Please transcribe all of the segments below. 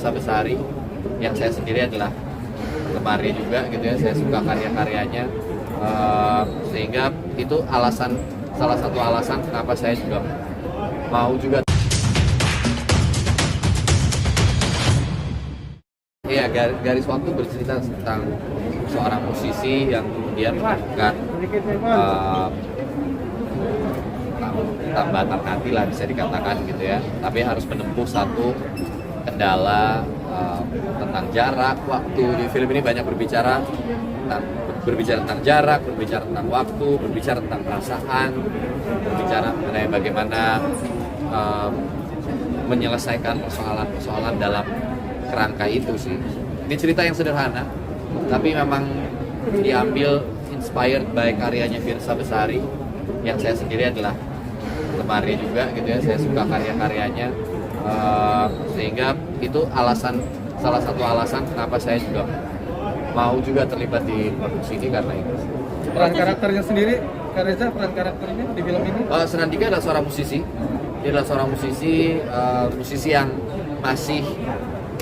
Firsa Besari yang saya sendiri adalah penggemarnya juga gitu ya, saya suka karya-karyanya. Sehingga itu salah satu alasan kenapa saya juga mau juga. Iya, Garis Waktu bercerita tentang seorang musisi yang kemudian melakukan tambatan hati lah bisa dikatakan gitu ya, tapi harus menempuh satu kendala tentang jarak, waktu. Di film ini banyak berbicara tentang jarak, berbicara tentang waktu, berbicara tentang perasaan, berbicara mengenai bagaimana menyelesaikan persoalan-persoalan dalam kerangka itu sih. Ini cerita yang sederhana, tapi memang diambil inspired by karyanya Firsa Besari yang saya sendiri adalah penggemarnya juga gitu ya, saya suka karya-karyanya. Sehingga itu salah satu alasan kenapa saya juga mau juga terlibat di produksi ini karena itu. Peran karakternya sendiri, Kak Reza, peran karakternya di film ini? Senandika adalah seorang musisi. Dia adalah seorang musisi yang masih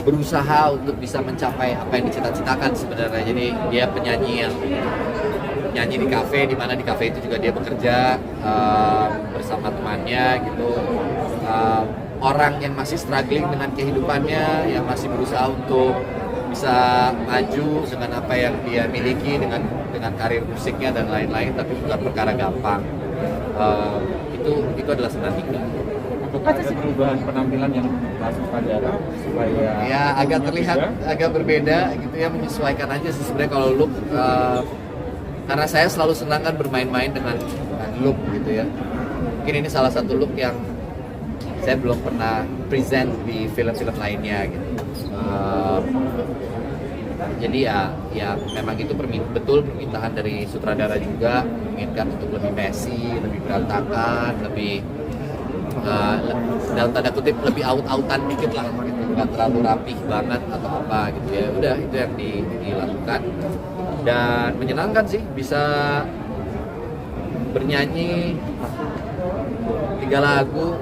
berusaha untuk bisa mencapai apa yang dicita-citakan sebenarnya. Jadi dia penyanyi yang nyanyi di kafe, di mana di kafe itu juga dia bekerja bersama temannya gitu. Orang yang masih struggling dengan kehidupannya, yang masih berusaha untuk bisa maju dengan apa yang dia miliki, dengan karir musiknya dan lain-lain, tapi bukan perkara gampang. Itu adalah Senandika. Apakah ada perubahan penampilan yang masuk pada supaya ya agak terlihat agak berbeda gitu ya, menyesuaikan aja sih sebenarnya kalau look, karena saya selalu senang kan bermain-main dengan look gitu ya. Mungkin ini salah satu look yang saya belum pernah present di film-film lainnya gitu. Jadi ya memang itu betul permintaan dari sutradara juga, menginginkan untuk lebih messy, lebih berantakan, lebih dalam tanda kutip lebih out-outan dikit lah gitu, nggak terlalu rapih banget atau apa gitu ya. Udah itu yang dilakukan dan menyenangkan sih, bisa bernyanyi 3 lagu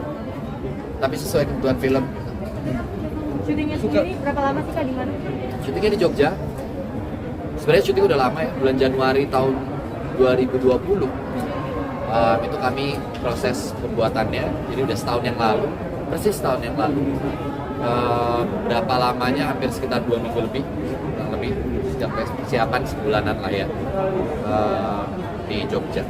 tapi sesuai kebutuhan film. Syutingnya sendiri berapa lama sih Kak, di mana? Syutingnya di Jogja. Sebenarnya syuting udah lama ya, bulan Januari tahun 2020. Itu kami proses pembuatannya, jadi udah setahun yang lalu, persis setahun yang lalu. Berapa lamanya? Hampir sekitar 2 minggu lebih, kurang lebih, sampai persiapan sebulanan lah ya di Jogja.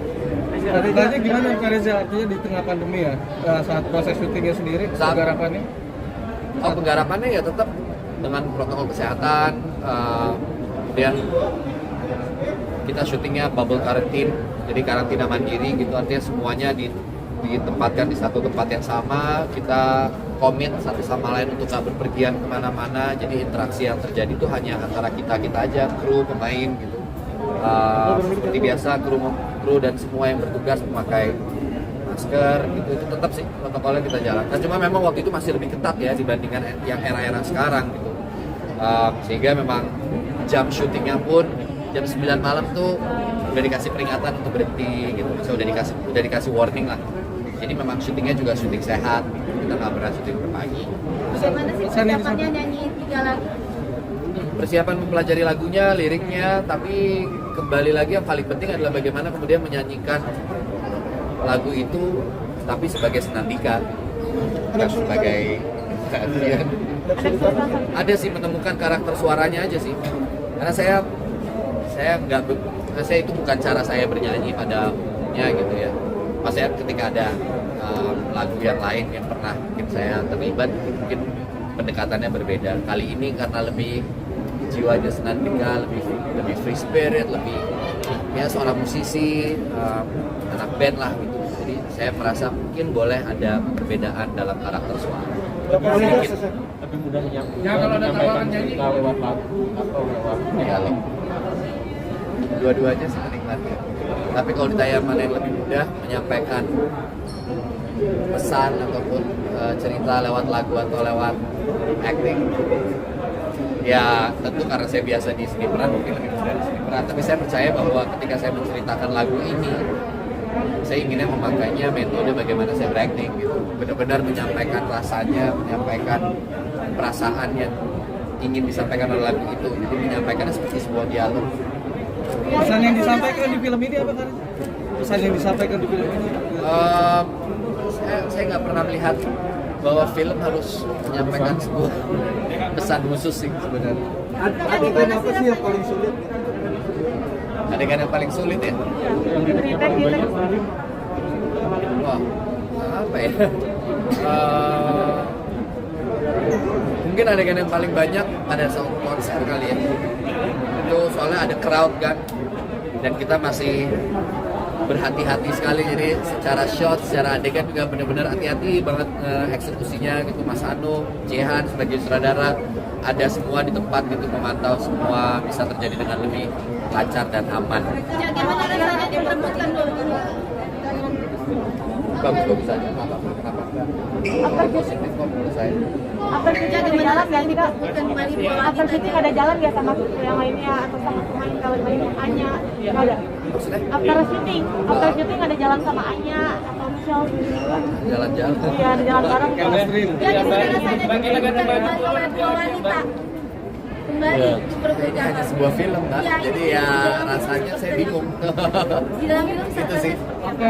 Ceritanya gimana Kak Reza, artinya di tengah pandemi ya, saat proses syutingnya sendiri, penggarapannya? Penggarapannya ya tetap dengan protokol kesehatan, kemudian kita syutingnya bubble quarantine, jadi karantina mandiri gitu, artinya semuanya ditempatkan di satu tempat yang sama, kita komit satu sama lain untuk gak berpergian kemana-mana, jadi interaksi yang terjadi itu hanya antara kita aja, kru, pemain gitu. Seperti biasa kru dan semua yang bertugas memakai masker gitu, itu tetap sih protokolnya kita jalankan. Cuma memang waktu itu masih lebih ketat ya dibandingkan yang era-era sekarang gitu. Sehingga memang jam syutingnya pun jam 9 malam tuh udah dikasih peringatan untuk berhenti gitu. So, udah dikasih warning lah. Jadi memang syutingnya juga syuting sehat. Kita nggak pernah syuting berpagi. Bagaimana sih persiapannya nyanyi 3 lagu? Persiapan mempelajari lagunya, liriknya, tapi kembali lagi yang paling penting adalah bagaimana kemudian menyanyikan lagu itu tapi sebagai Senandika, bukan sebagai kalian. Ada sih, menemukan karakter suaranya aja sih, karena saya itu bukan cara saya bernyanyi pada umumnya gitu ya. Maksudnya ketika ada lagu yang lain yang pernah mungkin saya terlibat, mungkin pendekatannya berbeda. Kali ini karena lebih jiwanya Senandika, lebih free spirit, lebih ya seorang musisi, anak band lah gitu. Jadi saya merasa mungkin boleh ada perbedaan dalam karakter suara. lebih mudah menyampaikan cerita lewat lagu atau lewat dialog? Dua-duanya sih menikmati. Tapi kalau ditanya mana yang lebih mudah menyampaikan pesan ataupun cerita lewat lagu atau lewat acting, ya tentu karena saya biasa di seni peran mungkin lebih mudah di seni peran. Tapi saya percaya bahwa ketika saya menceritakan lagu ini, saya inginnya memakainya metode bagaimana saya berakting gitu, benar-benar menyampaikan rasanya, menyampaikan perasaannya ingin disampaikan oleh lagu itu. Jadi menyampaikannya seperti sebuah dialog. Pesan yang disampaikan di film ini apa kan? Pesan yang disampaikan di film ini? Saya nggak pernah melihat bahwa film harus menyampaikan sebuah pesan khusus sih sebenarnya. Adegan apa sih yang paling sulit? Adegan yang paling sulit ya? Retake gitu. Wah, apa ya? Mungkin adegan yang paling banyak ada saat konser kali ya. Itu soalnya ada crowd kan, dan kita masih berhati-hati sekali, jadi secara shot, secara adegan juga benar-benar hati-hati banget eksekusinya gitu. Mas Anu, Jehan sebagai sutradara ada semua di tempat gitu, memantau semua bisa terjadi dengan lebih lancar dan aman. Bagaimana rasanya diperebutkan dulu? Bagus aja, kenapa? Positif kok menurut saya. After syuting ada jalan nggak sih kak? After syuting ada jalan nggak sama yang lainnya atau sama pemain kalau lainnya? Anya nggak ada. Maksudnya? After syuting ada jalan sama Anya atau Michelle? Jalan-jalan. Iya ada jalan bareng. Chemistry. Ya gimana rasanya diperebutkan kembali oleh dua wanita? Kembali Ini hanya sebuah film, Mbak. Jadi ya rasanya saya bingung. Di dalam film Itu sih. Oke.